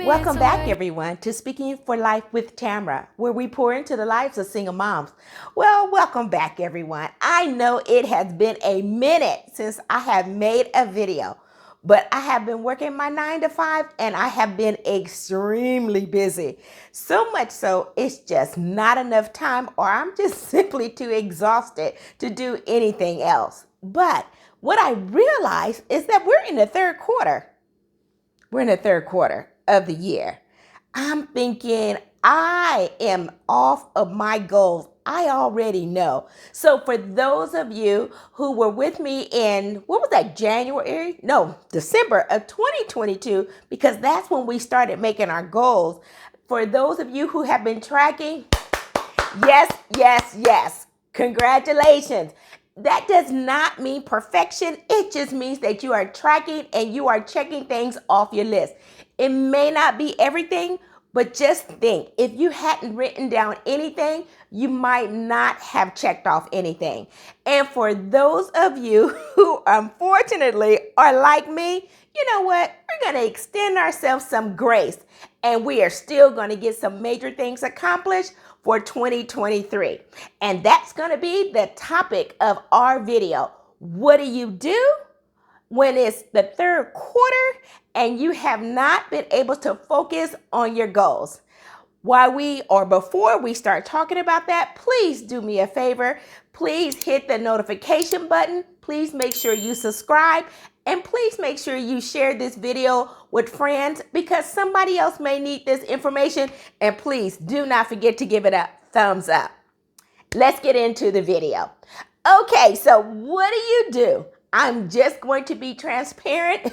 Welcome back, everyone, to Speaking for Life with Tamara, where we pour into the lives of single moms. Well, welcome back, everyone. I know it has been a minute since I have made a video, but I have been working my 9 to 5 and I have been extremely busy. So much so, it's just not enough time, or I'm just simply too exhausted to do anything else. But what I realized is that we're in the third quarter. We're in the third quarter of the year. I'm thinking I am off of my goals. I already know. So for those of you who were with me in, what was that, December of 2022, because that's when we started making our goals. For those of you who have been tracking, yes. Congratulations. That does not mean perfection. It just means that you are tracking and you are checking things off your list. It may not be everything, but just think, if you hadn't written down anything, you might not have checked off anything. And for those of you who unfortunately are like me, you know what? We're going to extend ourselves some grace, and we are still going to get some major things accomplished for 2023. And that's going to be the topic of our video. What do you do when it's the third quarter and you have not been able to focus on your goals? Before we start talking about that, please do me a favor. Please hit the notification button. Please make sure you subscribe. And please make sure you share this video with friends, because somebody else may need this information. And please do not forget to give it a thumbs up. Let's get into the video. Okay, so what do you do? I'm just going to be transparent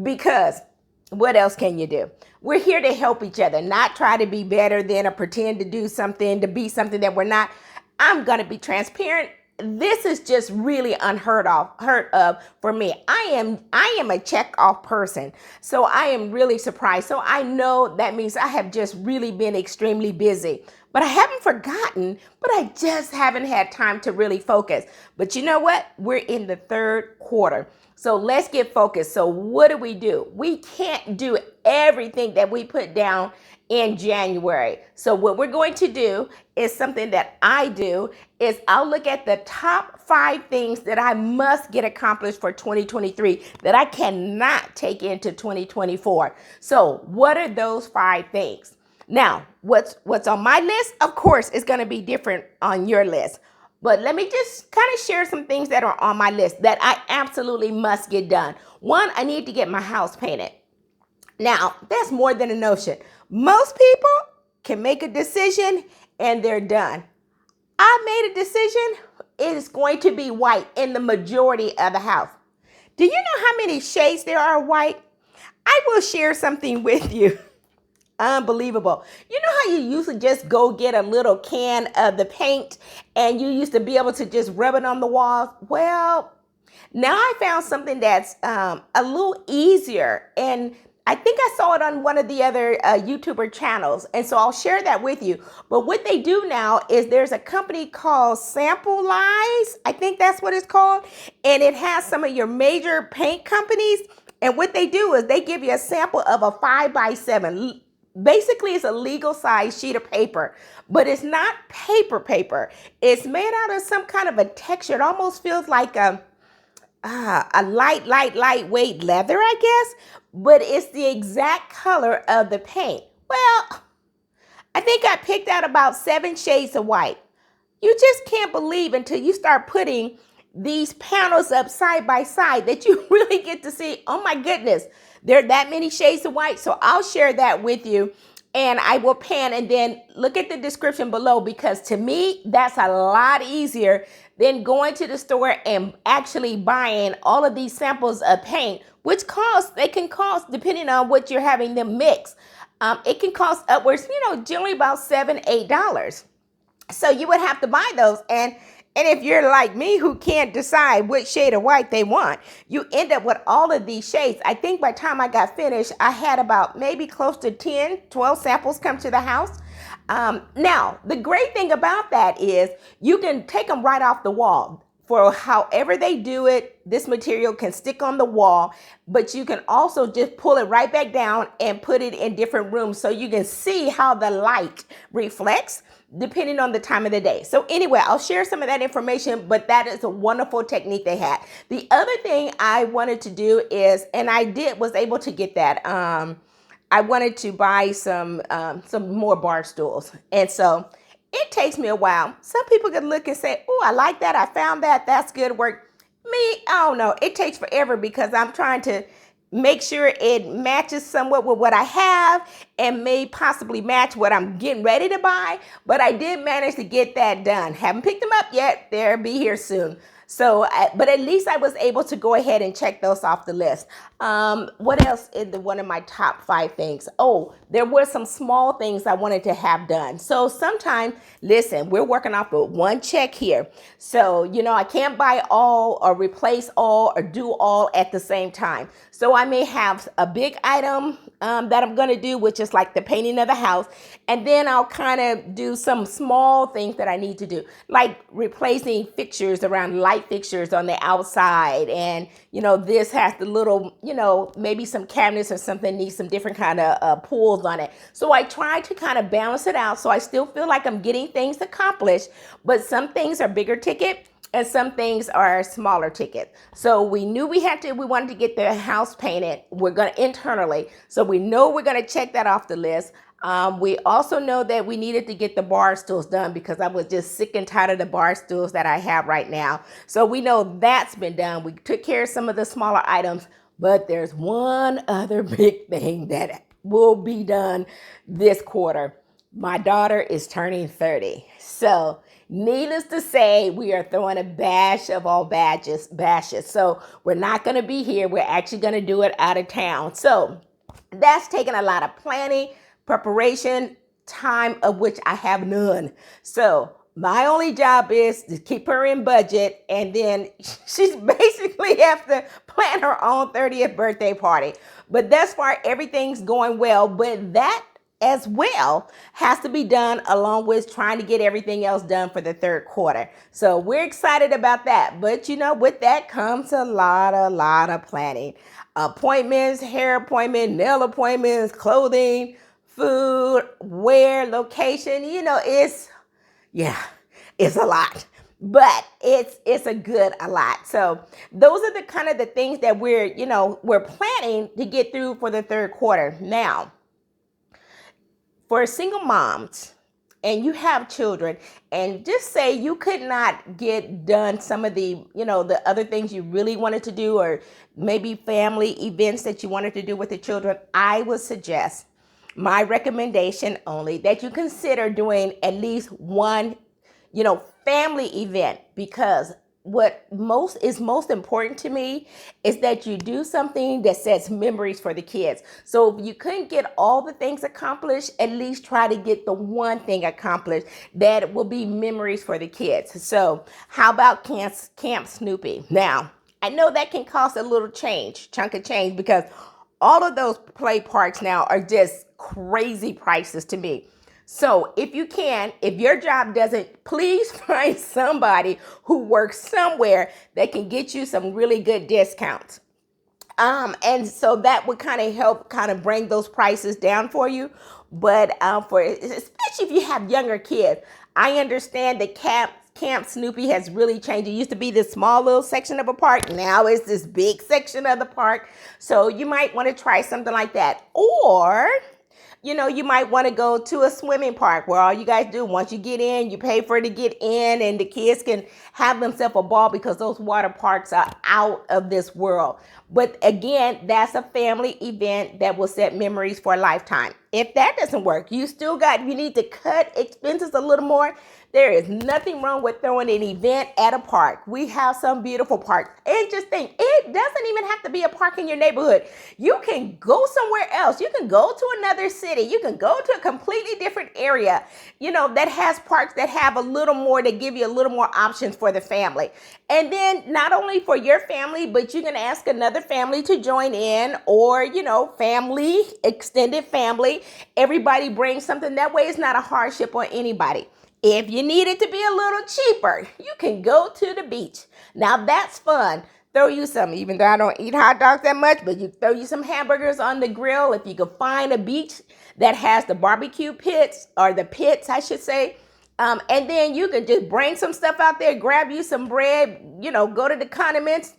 because what else can you do? We're here to help each other, not try to be better than or pretend to do something, to be something that we're not. I'm going to be transparent. This is just really unheard of for me. I am a check off person. So I am really surprised. So I know that means I have just really been extremely busy. But I haven't forgotten, but I just haven't had time to really focus. But you know what? We're in the third quarter. So let's get focused. So what do? We can't do everything that we put down in January. So what we're going to do is something that I do is I'll look at the top 5 things that I must get accomplished for 2023 that I cannot take into 2024. So what are those 5 things? Now, what's on my list, of course, is going to be different on your list. But let me just kind of share some things that are on my list that I absolutely must get done. 1, I need to get my house painted. Now, that's more than a notion. Most people can make a decision and they're done. I made a decision. It is going to be white in the majority of the house. Do you know how many shades there are of white? I will share something with you. Unbelievable. You know how you used to just go get a little can of the paint and you used to be able to just rub it on the walls? Well, now I found something that's a little easier, and I think I saw it on one of the other YouTuber channels, and so I'll share that with you. But what they do now is there's a company called Sample Lies, I think that's what it's called, and it has some of your major paint companies, and what they do is they give you a sample of a 5x7. Basically, it's a legal size sheet of paper, but it's not paper. It's made out of some kind of a texture. It almost feels like a lightweight leather, I guess, but it's the exact color of the paint. Well, I think I picked out about 7 shades of white. You just can't believe until you start putting these panels up side by side that you really get to see, oh my goodness, there are that many shades of white. So I'll share that with you, and I will pan and then look at the description below, because to me, that's a lot easier than going to the store and actually buying all of these samples of paint, which they can cost, depending on what you're having them mix. It can cost upwards, generally about $7, $8. So you would have to buy those. And if you're like me, who can't decide which shade of white they want, you end up with all of these shades. I think by the time I got finished, I had about maybe close to 10, 12 samples come to the house. Now, the great thing about that is you can take them right off the wall. for however they do it, this material can stick on the wall, but you can also just pull it right back down and put it in different rooms so you can see how the light reflects depending on the time of the day. So anyway, I'll share some of that information, but that is a wonderful technique they had. The other thing I wanted to do is, and was able to get that, I wanted to buy some more bar stools. And so it takes me a while. Some people can look and say, oh, I like that. I found that. That's good work. Me, I don't know. It takes forever because I'm trying to make sure it matches somewhat with what I have and may possibly match what I'm getting ready to buy. But I did manage to get that done. Haven't picked them up yet. They'll be here soon. So, but at least I was able to go ahead and check those off the list. What else is one of my top 5 things? Oh, there were some small things I wanted to have done. So sometimes, listen, we're working off of one check here. So, I can't buy all or replace all or do all at the same time. So I may have a big item that I'm going to do, which is like the painting of the house. And then I'll kind of do some small things that I need to do, like replacing fixtures around light fixtures on the outside. And, this has the little, maybe some cabinets or something needs some different kind of pulls on it. So I try to kind of balance it out so I still feel like I'm getting things accomplished, but some things are bigger ticket and some things are smaller ticket. So we knew we wanted to get the house painted. We're going to internally. So we know we're going to check that off the list. We also know that we needed to get the bar stools done because I was just sick and tired of the bar stools that I have right now. So we know that's been done. We took care of some of the smaller items, but there's one other big thing that will be done this quarter. My daughter is turning 30. So needless to say, we are throwing a bash of all bashes. So we're not going to be here. We're actually going to do it out of town. So that's taken a lot of planning, preparation, time of which I have none. So my only job is to keep her in budget, and then she's basically have to plan her own 30th birthday party. But thus far, everything's going well. But that as well has to be done along with trying to get everything else done for the third quarter. So we're excited about that. But with that comes a lot of planning. Appointments, hair appointment, nail appointments, clothing, food, where, location, it's a lot. But it's a lot. So those are the kind of the things that we're planning to get through for the third quarter. Now, for single moms and you have children, and just say you could not get done some of the, the other things you really wanted to do, or maybe family events that you wanted to do with the children, I would suggest, my recommendation only, that you consider doing at least one, family event, because what is most important to me is that you do something that sets memories for the kids. So if you couldn't get all the things accomplished, at least try to get the one thing accomplished that will be memories for the kids. So how about Camp Snoopy? Now, I know that can cost a little chunk of change, because all of those play parks now are just crazy prices to me. So if your job doesn't, please find somebody who works somewhere that can get you some really good discounts. And so that would kind of help bring those prices down for you. But especially if you have younger kids, I understand that Camp Snoopy has really changed. It used to be this small little section of a park. Now it's this big section of the park. So you might want to try something like that. Or you might want to go to a swimming park where all you guys do, once you get in, you pay for it to get in, and the kids can have themselves a ball, because those water parks are out of this world. But again, that's a family event that will set memories for a lifetime. If that doesn't work, you need to cut expenses a little more. There is nothing wrong with throwing an event at a park. We have some beautiful parks. And just think, it doesn't even have to be a park in your neighborhood. You can go somewhere else. You can go to another city. You can go to a completely different area, that has parks that have a little more, that give you a little more options for the family. And then not only for your family, but you can ask another family to join in, or, family, extended family. Everybody brings something. That way it's not a hardship on anybody. If you need it to be a little cheaper, you can go to the beach. Now that's fun. Throw you some, even though I don't eat hot dogs that much, but you throw you some hamburgers on the grill. If you can find a beach that has the barbecue pits, or the pits, I should say. And then you can just bring some stuff out there, grab you some bread, go to the condiments.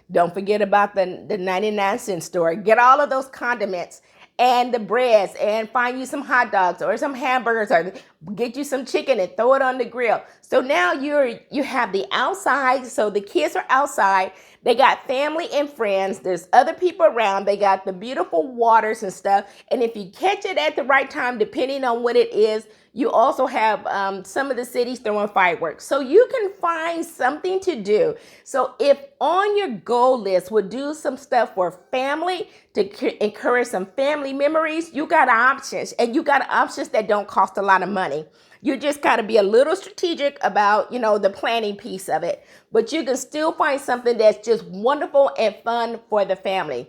Don't forget about the 99-cent store. Get all of those condiments and the breads, and find you some hot dogs or some hamburgers, or get you some chicken and throw it on the grill. So now you have the outside, so the kids are outside. They got family and friends. There's other people around. They got the beautiful waters and stuff. And if you catch it at the right time, depending on what it is, you also have some of the cities throwing fireworks. So you can find something to do. So if on your goal list would do some stuff for family to encourage some family memories, you got options, and you got options that don't cost a lot of money. You just got to be a little strategic about, the planning piece of it, but you can still find something that's just wonderful and fun for the family.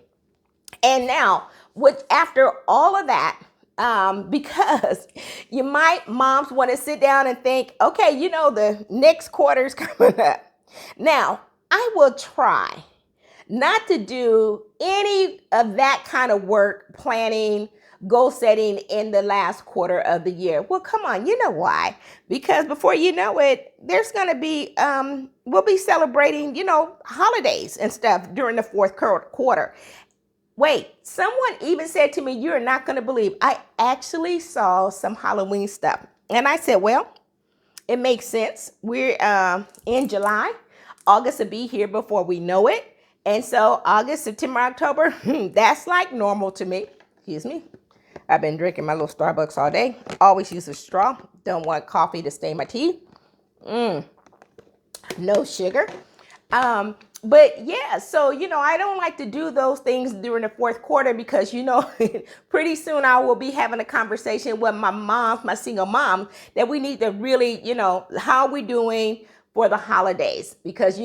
And now, after all of that, because moms want to sit down and think, okay, the next quarter is coming up. Now, I will try not to do any of that kind of work, planning, goal setting in the last quarter of the year. Well, come on, you know why? Because before you know it, there's going to be, we'll be celebrating, holidays and stuff during the fourth quarter. Wait, someone even said to me, you're not going to believe, I actually saw some Halloween stuff. And I said, well, it makes sense. We're in July. August will be here before we know it. And so August, September, October, that's like normal to me. Excuse me. I've been drinking my little Starbucks all day. Always use a straw. Don't want coffee to stain my tea. No sugar. But yeah, so, I don't like to do those things during the fourth quarter because, pretty soon I will be having a conversation with my single mom, that we need to really, how are we doing for the holidays? Because,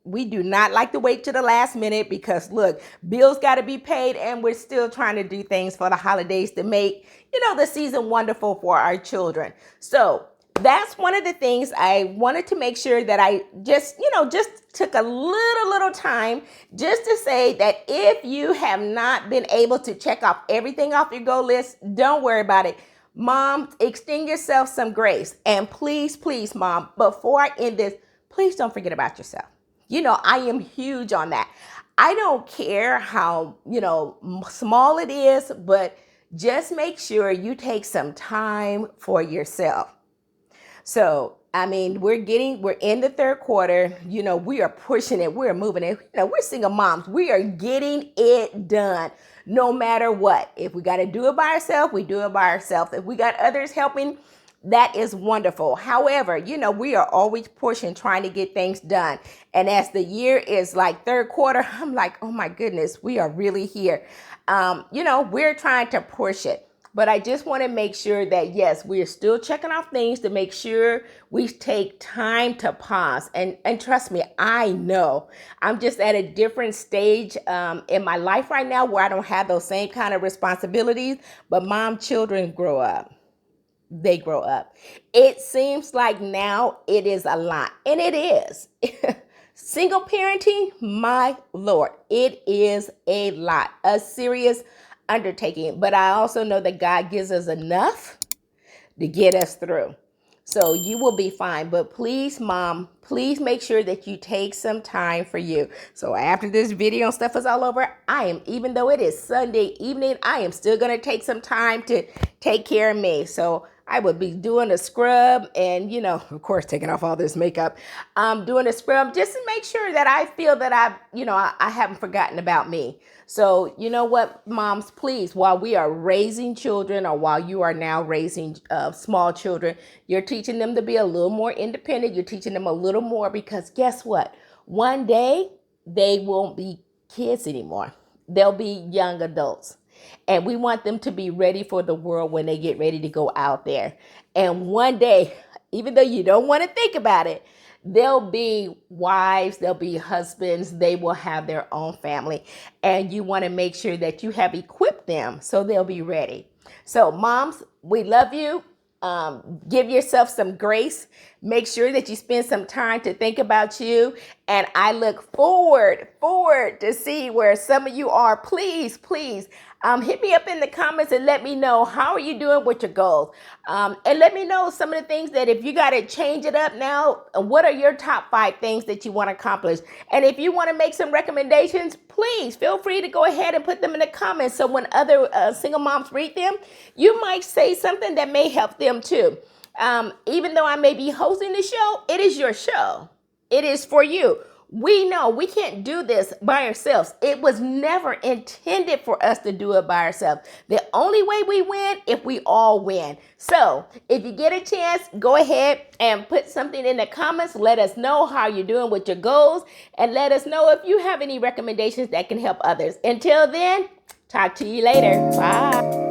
we do not like to wait to the last minute, because look, bills got to be paid, and we're still trying to do things for the holidays to make, the season wonderful for our children. So that's one of the things I wanted to make sure that I just took a little time just to say, that if you have not been able to check off everything off your goal list, don't worry about it. Mom, extend yourself some grace. And please, Mom, before I end this, please don't forget about yourself. I am huge on that. I don't care how, small it is, but just make sure you take some time for yourself. So, we're in the third quarter, we are pushing it, we're moving it, we're single moms, we are getting it done no matter what. If we got to do it by ourselves, we do it by ourselves. If we got others helping, that is wonderful. However, we are always pushing, trying to get things done. And as the year is like third quarter, I'm like, oh my goodness, we are really here. We're trying to push it. But I just want to make sure that, yes, we are still checking off things to make sure we take time to pause. And trust me, I know I'm just at a different stage in my life right now where I don't have those same kind of responsibilities. But children grow up. They grow up. It seems like now it is a lot. And it is. Single parenting, my Lord, it is a lot. A serious undertaking, but I also know that God gives us enough to get us through. So you will be fine. But please, Mom, please make sure that you take some time for you. So after this video and stuff is all over, even though it is Sunday evening, I am still going to take some time to take care of me. So I would be doing a scrub and, of course, taking off all this makeup, doing a scrub just to make sure that I feel that I haven't forgotten about me. So, you know what, moms, please, while we are raising children, or while you are now raising small children, you're teaching them to be a little more independent. You're teaching them a little more, because guess what? One day they won't be kids anymore. They'll be young adults. And we want them to be ready for the world when they get ready to go out there. And one day, even though you don't want to think about it, they'll be wives, they'll be husbands, they will have their own family. And you want to make sure that you have equipped them so they'll be ready. So moms, we love you. Give yourself some grace. Make sure that you spend some time to think about you. And I look forward to see where some of you are. Please, hit me up in the comments and let me know how are you doing with your goals. And let me know some of the things that if you got to change it up now, what are your top 5 things that you want to accomplish? And if you want to make some recommendations, please feel free to go ahead and put them in the comments. So when other single moms read them, you might say something that may help them too. Even though I may be hosting the show, it is your show. It is for you. We know we can't do this by ourselves. It was never intended for us to do it by ourselves. The only way we win if we all win. So if you get a chance, go ahead and put something in the comments. Let us know how you're doing with your goals and let us know if you have any recommendations that can help others. Until then, talk to you later. Bye.